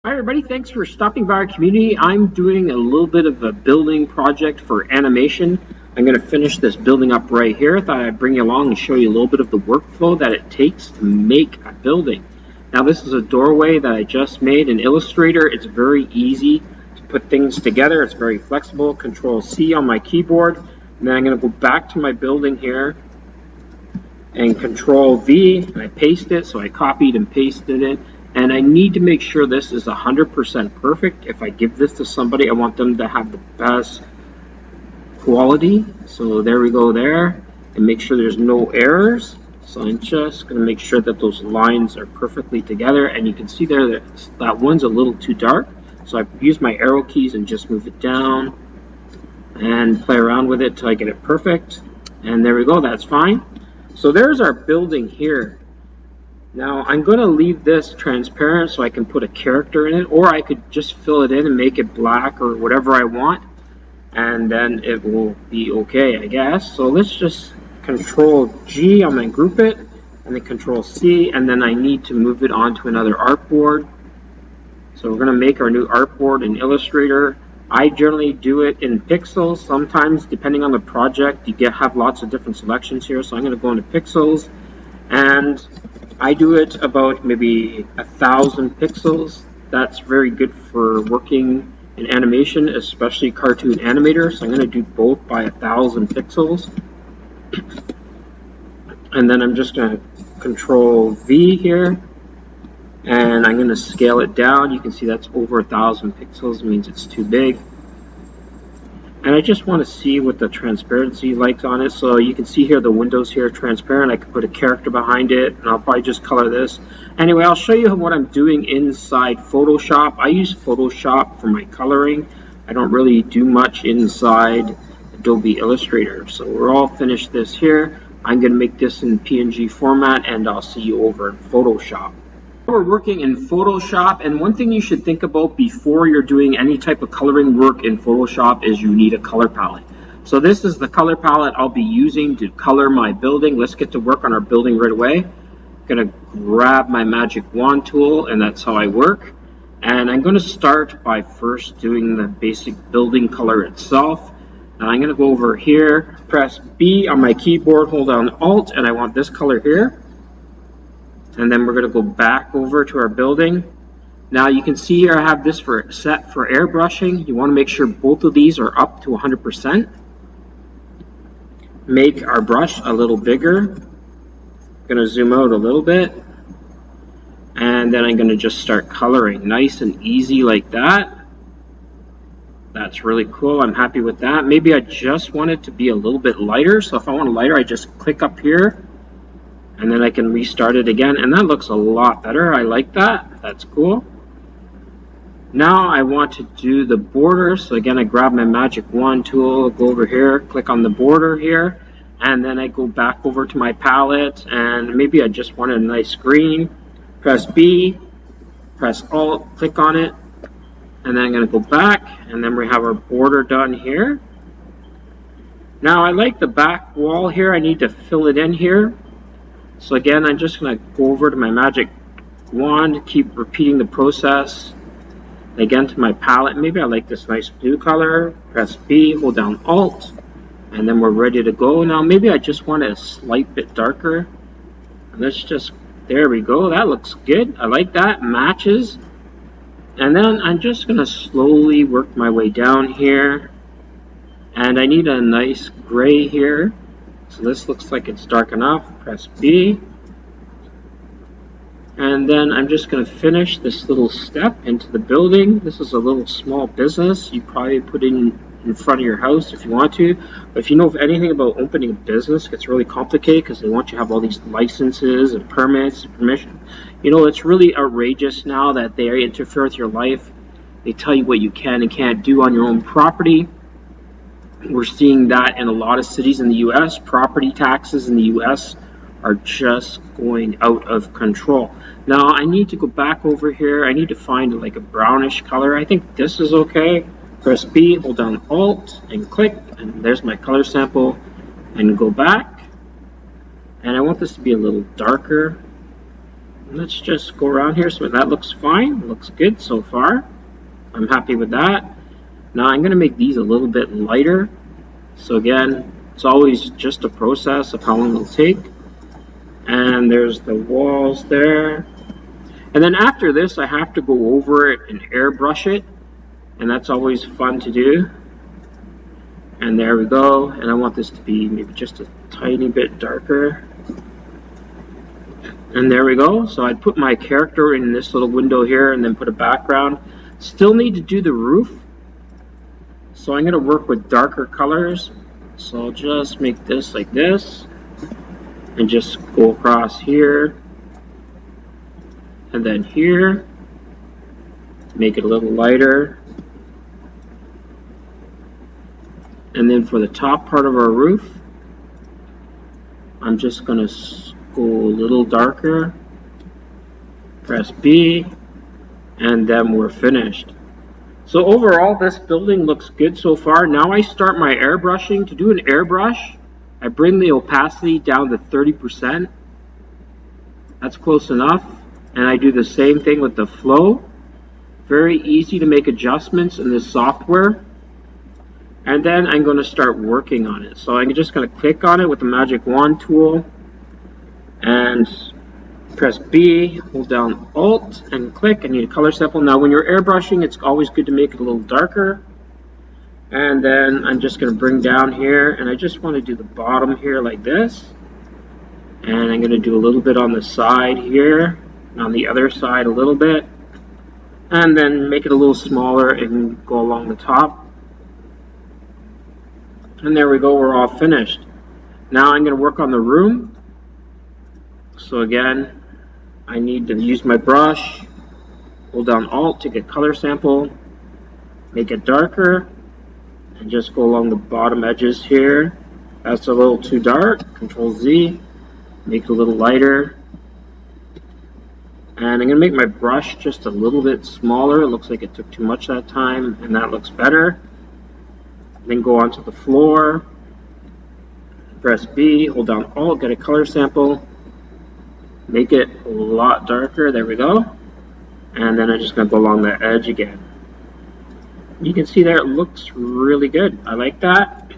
Hi everybody, thanks for stopping by our community. I'm doing a little bit of a building project for animation. I'm going to finish this building up right here. I thought I'd bring you along and show you a little bit of the workflow that it takes to make a building. Now this is a doorway that I just made in Illustrator. It's very easy to put things together. It's very flexible. Control C on my keyboard. And then I'm going to go back to my building here and Control V, and I paste it, so I copied and pasted it. And I need to make sure this is 100% perfect. If I give this to somebody, I want them to have the best quality. So there we go there. And make sure there's no errors. So I'm just going to make sure that those lines are perfectly together. And you can see there that one's a little too dark. So I've used my arrow keys and just move it down and play around with it till I get it perfect. And there we go, that's fine. So there's our building here. Now I'm going to leave this transparent so I can put a character in it, or I could just fill it in and make it black or whatever I want, and then it will be okay, I guess. So let's just Control G, I'm going to group it, and then Control C, and then I need to move it onto another artboard. So we're going to make our new artboard in Illustrator. I generally do it in pixels. Sometimes, depending on the project, you have lots of different selections here. So I'm going to go into pixels, and I do it about maybe 1,000 pixels. That's very good for working in animation, especially cartoon animator. So I'm going to do both by 1,000 pixels. And then I'm just going to Control V here. And I'm going to scale it down. You can see that's over 1,000 pixels. It means it's too big. And I just want to see what the transparency likes on it. So you can see here the windows here are transparent. I could put a character behind it, and I'll probably just color this. Anyway, I'll show you what I'm doing inside Photoshop. I use Photoshop for my coloring. I don't really do much inside Adobe Illustrator. So we're all finished this here. I'm going to make this in PNG format, and I'll see you over in Photoshop. We're working in Photoshop, and one thing you should think about before you're doing any type of coloring work in Photoshop is you need a color palette. So this is the color palette I'll be using to color my building. Let's get to work on our building right away. I'm going to grab my magic wand tool, and that's how I work. And I'm going to start by first doing the basic building color itself. Now I'm going to go over here, press B on my keyboard, hold down Alt, and I want this color here. And then we're going to go back over to our building. Now you can see here I have this set for airbrushing. You want to make sure both of these are up to 100%. Make our brush a little bigger. I'm going to zoom out a little bit. And then I'm going to just start coloring. Nice and easy like that. That's really cool. I'm happy with that. Maybe I just want it to be a little bit lighter. So if I want it lighter, I just click up here. And then I can restart it again, and that looks a lot better. I like that. That's cool. Now I want to do the border. So again, I grab my magic wand tool, go over here, click on the border here, and then I go back over to my palette, and maybe I just want a nice green. Press B, press Alt, click on it, and then I'm going to go back, and then we have our border done here. Now I like the back wall here. I need to fill it in here. So again, I'm just going to go over to my magic wand, keep repeating the process. Again, to my palette, maybe I like this nice blue color. Press B, hold down Alt, and then we're ready to go. Now maybe I just want it a slight bit darker. Let's just, there we go. That looks good. I like that, matches. And then I'm just going to slowly work my way down here. And I need a nice gray here. So this looks like it's dark enough. Press B. And then I'm just going to finish this little step into the building. This is a little small business. You probably put in front of your house if you want to. But if you know anything about opening a business, it gets really complicated because they want you to have all these licenses and permits and permission. You know, it's really outrageous now that they interfere with your life. They tell you what you can and can't do on your own property. We're seeing that in a lot of cities in the U.S. Property taxes in the U.S. are just going out of control. Now I need to go back over here. I need to find like a brownish color. I think this is okay. Press B, hold down Alt, and click, and there's my color sample. And go back. And I want this to be a little darker. Let's just go around here. So that looks fine. Looks good so far. I'm happy with that. Now I'm going to make these a little bit lighter. So again, it's always just a process of how long it'll take. And there's the walls there. And then after this, I have to go over it and airbrush it. And that's always fun to do. And there we go. And I want this to be maybe just a tiny bit darker. And there we go. So I'd put my character in this little window here and then put a background. Still need to do the roof. So I'm going to work with darker colors. So I'll just make this like this. And just go across here. And then here. Make it a little lighter. And then for the top part of our roof, I'm just going to go a little darker. Press B. And then we're finished. So overall, this building looks good so far. Now I start my airbrushing. To do an airbrush, I bring the opacity down to 30%. That's close enough. And I do the same thing with the flow. Very easy to make adjustments in this software. And then I'm going to start working on it. So I'm just going to click on it with the magic wand tool. And press B, hold down Alt, and click. I need a color sample. Now when you're airbrushing, it's always good to make it a little darker. And then I'm just going to bring down here, and I just want to do the bottom here like this. And I'm going to do a little bit on the side here, and on the other side a little bit. And then make it a little smaller and go along the top. And there we go, we're all finished. Now I'm going to work on the room. So again, I need to use my brush, hold down Alt to get color sample, make it darker, and just go along the bottom edges here. That's a little too dark, Control Z, make it a little lighter. And I'm going to make my brush just a little bit smaller. It looks like it took too much that time, and that looks better. Then go onto the floor, press B, hold down Alt, get a color sample, make it a lot darker, there we go. And then I'm just going to go along the edge again. You can see there it looks really good. I like that.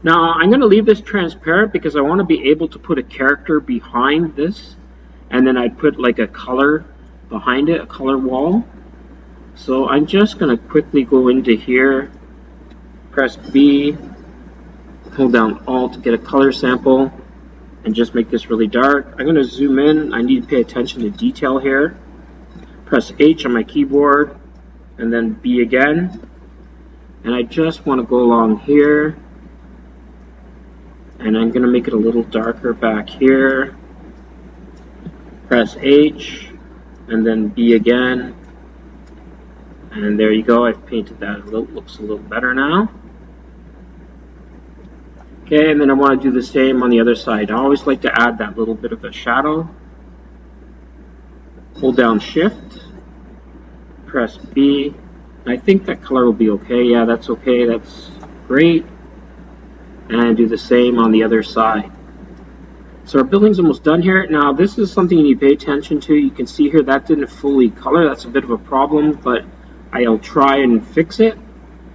Now I'm going to leave this transparent because I want to be able to put a character behind this. And then I'd put like a color behind it, a color wall. So I'm just going to quickly go into here, press B, hold down Alt to get a color sample, and just make this really dark. I'm going to zoom in. I need to pay attention to detail here. Press H on my keyboard, and then B again. And I just want to go along here. And I'm going to make it a little darker back here. Press H, and then B again. And there you go. I've painted that. It looks a little better now. Okay, and then I want to do the same on the other side. I always like to add that little bit of a shadow. Hold down Shift, press B. I think that color will be okay. Yeah, that's okay. That's great. And do the same on the other side. So our building's almost done here. Now this is something you need to pay attention to. You can see here that didn't fully color. That's a bit of a problem, but I'll try and fix it.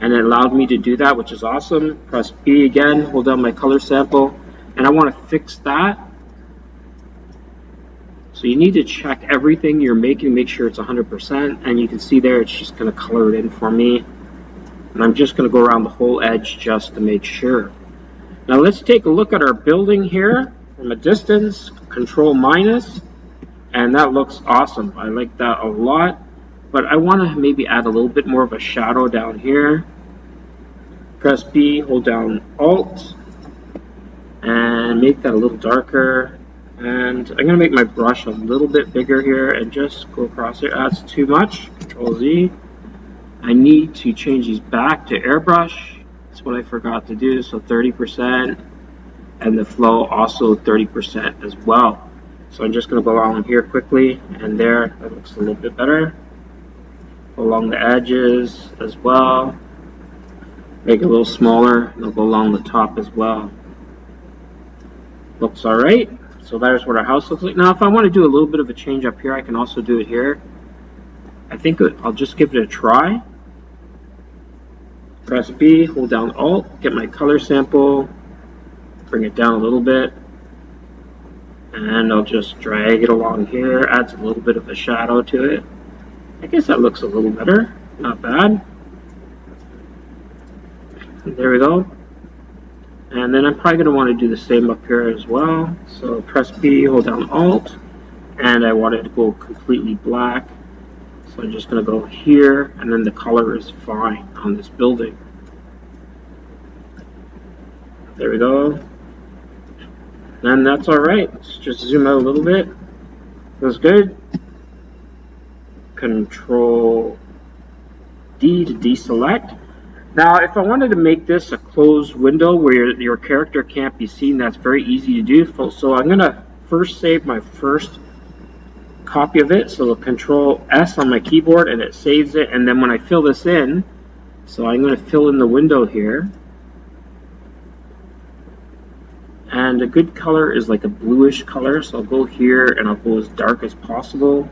And it allowed me to do that, which is awesome. Press B again, hold down my color sample, and I want to fix that. So you need to check everything you're making, make sure it's 100%, and you can see there it's just going to color it in for me. And I'm just going to go around the whole edge just to make sure. Now let's take a look at our building here from a distance, Control minus, and that looks awesome. I like that a lot. But I want to maybe add a little bit more of a shadow down here. Press B, hold down Alt, and make that a little darker. And I'm going to make my brush a little bit bigger here and just go across it. That's too much. Control Z. I need to change these back to airbrush. That's what I forgot to do. So 30%, and the flow also 30% as well. So I'm just going to go along here quickly, and there, that looks a little bit better. Along the edges as well. Make it a little smaller, and I'll go along the top as well. Looks alright. So there's what our house looks like. Now, if I want to do a little bit of a change up here, I can also do it here. I think I'll just give it a try. Press B, hold down Alt, get my color sample, bring it down a little bit, and I'll just drag it along here, adds a little bit of a shadow to it. I guess that looks a little better, not bad. There we go. And then I'm probably going to want to do the same up here as well. So press B, hold down Alt, and I want it to go completely black. So I'm just going to go here, and then the color is fine on this building. There we go. And that's all right. Let's just zoom out a little bit. Feels good. Control D to deselect. Now, if I wanted to make this a closed window where your character can't be seen, that's very easy to do. So I'm going to first save my first copy of it. So Control S on my keyboard, and it saves it. And then when I fill this in, so I'm going to fill in the window here. And a good color is like a bluish color. So I'll go here and I'll go as dark as possible.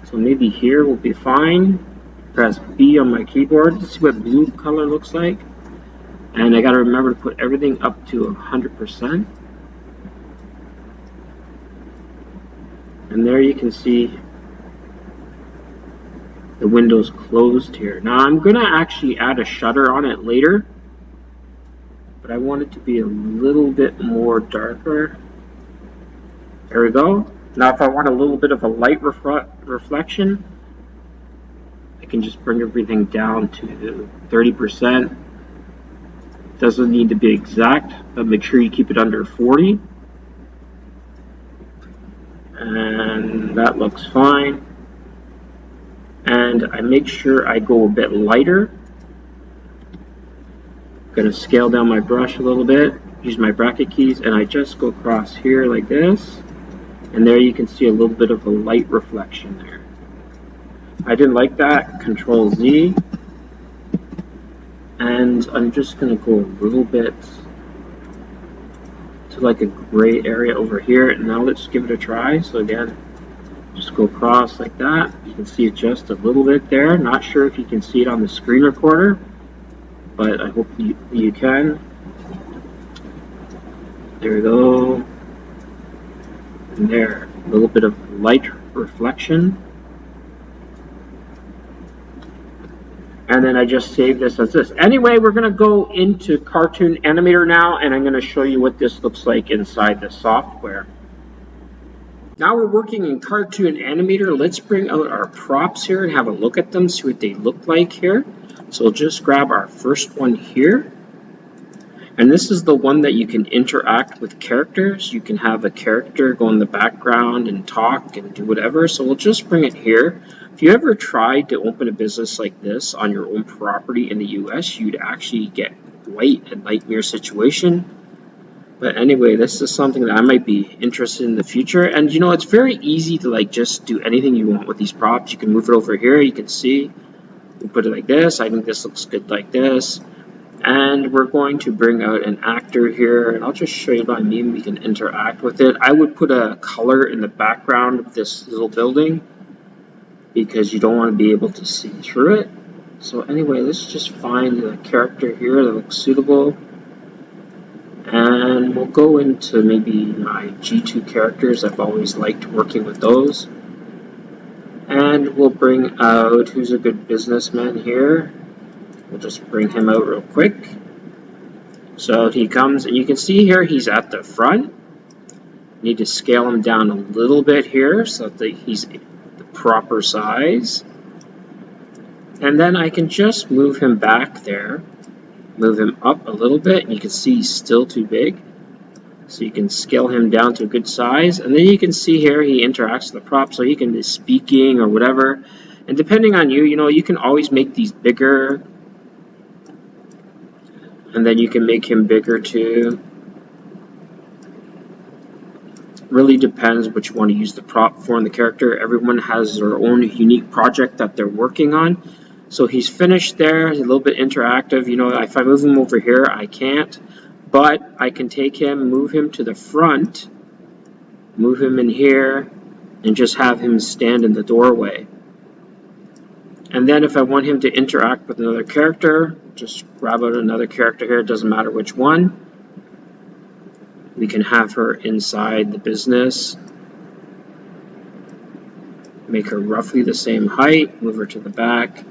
So maybe here will be fine. Press B on my keyboard to see what blue color looks like. And I got to remember to put everything up to 100%. And there you can see the window's closed here. Now I'm going to actually add a shutter on it later, but I want it to be a little bit more darker. There we go. Now if I want a little bit of a light reflection, I can just bring everything down to 30%. Doesn't need to be exact, but make sure you keep it under 40. And that looks fine. And I make sure I go a bit lighter. I'm going to scale down my brush a little bit, use my bracket keys, and I just go across here like this. And there you can see a little bit of a light reflection there. I didn't like that. Control Z. And I'm just going to go a little bit to like a gray area over here. And now let's give it a try. So again, just go across like that. You can see it just a little bit there. Not sure if you can see it on the screen recorder, but I hope you can. There we go. And there, a little bit of light reflection. And then I just save this as this. Anyway, we're going to go into Cartoon Animator now, and I'm going to show you what this looks like inside the software. Now we're working in Cartoon Animator. Let's bring out our props here and have a look at them, see what they look like here. So we'll just grab our first one here. And this is the one that you can interact with characters. You can have a character go in the background and talk and do whatever. So we'll just bring it here. If you ever tried to open a business like this on your own property in the US, you'd actually get quite a nightmare situation. But anyway, this is something that I might be interested in the future. And you know, it's very easy to like just do anything you want with these props. You can move it over here. You can see, we'll put it like this. I think this looks good like this. And we're going to bring out an actor here, and I'll just show you what I mean. We can interact with it. I would put a color in the background of this little building because you don't want to be able to see through it. So anyway, let's just find a character here that looks suitable. And we'll go into maybe my G2 characters. I've always liked working with those. And we'll bring out, who's a good businessman here? We'll just bring him out real quick. So he comes, and you can see here he's at the front. Need to scale him down a little bit here so that he's the proper size. And then I can just move him back there. Move him up a little bit, and you can see he's still too big. So you can scale him down to a good size. And then you can see here he interacts with the prop, so he can be speaking or whatever. And depending on you, you know, you can always make these bigger. And then you can make him bigger too. Really depends what you want to use the prop for in the character. Everyone has their own unique project that they're working on. So he's finished there. He's a little bit interactive. You know, if I move him over here, I can't. But I can take him, move him to the front, move him in here, and just have him stand in the doorway. And then if I want him to interact with another character, just grab out another character here, it doesn't matter which one. We can have her inside the business, make her roughly the same height, move her to the back,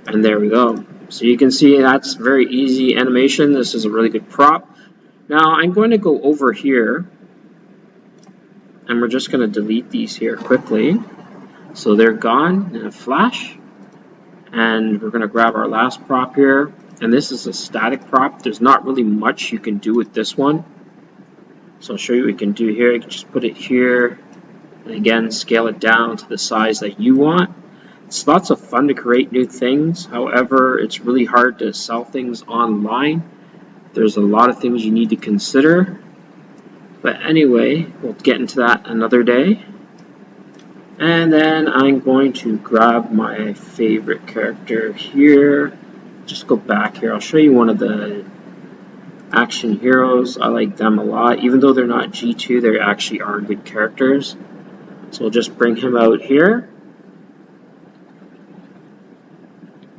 and there we go. So you can see that's very easy animation. This is a really good prop. Now I'm going to go over here, and we're just going to delete these here quickly. So they're gone in a flash. And we're going to grab our last prop here. And this is a static prop. There's not really much you can do with this one. So I'll show you what we can do here. You can just put it here. And again, scale it down to the size that you want. It's lots of fun to create new things. However, it's really hard to sell things online. There's a lot of things you need to consider. But anyway, we'll get into that another day. And then I'm going to grab my favorite character here. Just go back here. I'll show you one of the action heroes. I like them a lot. Even though they're not G2, they actually are good characters. So we'll just bring him out here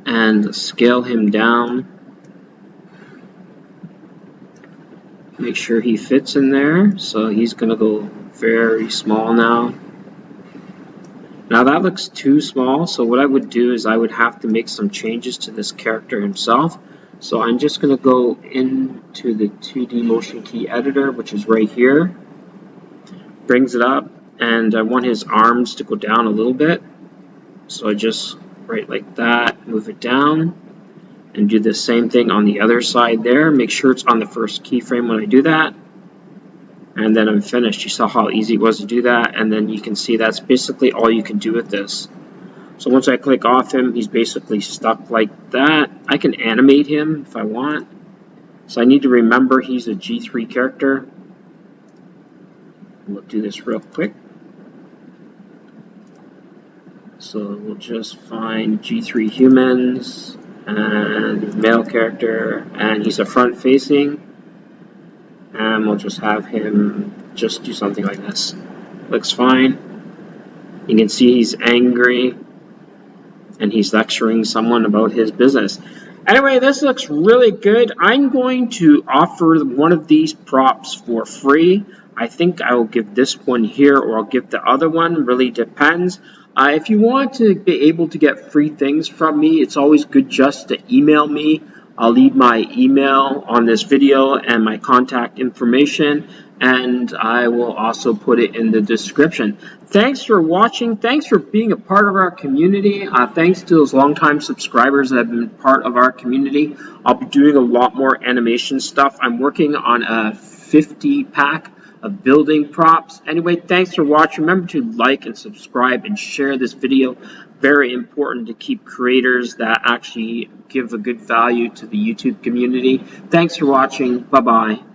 and scale him down. Make sure he fits in there. So he's going to go very small now. Now that looks too small, so what I would do is I would have to make some changes to this character himself. So I'm just going to go into the 2D motion key editor, which is right here. Brings it up, and I want his arms to go down a little bit. So I just, right like that, move it down, and do the same thing on the other side there. Make sure it's on the first keyframe when I do that. And then I'm finished. You saw how easy it was to do that, and then you can see that's basically all you can do with this. So once I click off him, he's basically stuck like that. I can animate him if I want. So I need to remember he's a G3 character. We'll do this real quick. So we'll just find G3 humans and male character, and he's a front facing. And we'll just have him just do something like this. Looks fine. You can see he's angry and he's lecturing someone about his business. Anyway, this looks really good. I'm going to offer one of these props for free. I think I will give this one here, or I'll give the other one. Really depends. If you want to be able to get free things from me, it's always good just to email me. I'll leave my email on this video and my contact information, and I will also put it in the description. Thanks for watching. Thanks for being a part of our community. Thanks to those longtime subscribers that have been part of our community. I'll be doing a lot more animation stuff. I'm working on a 50-pack of building props. Anyway, thanks for watching. Remember to like and subscribe and share this video. Very important to keep creators that actually give a good value to the YouTube community. Thanks for watching. Bye-bye.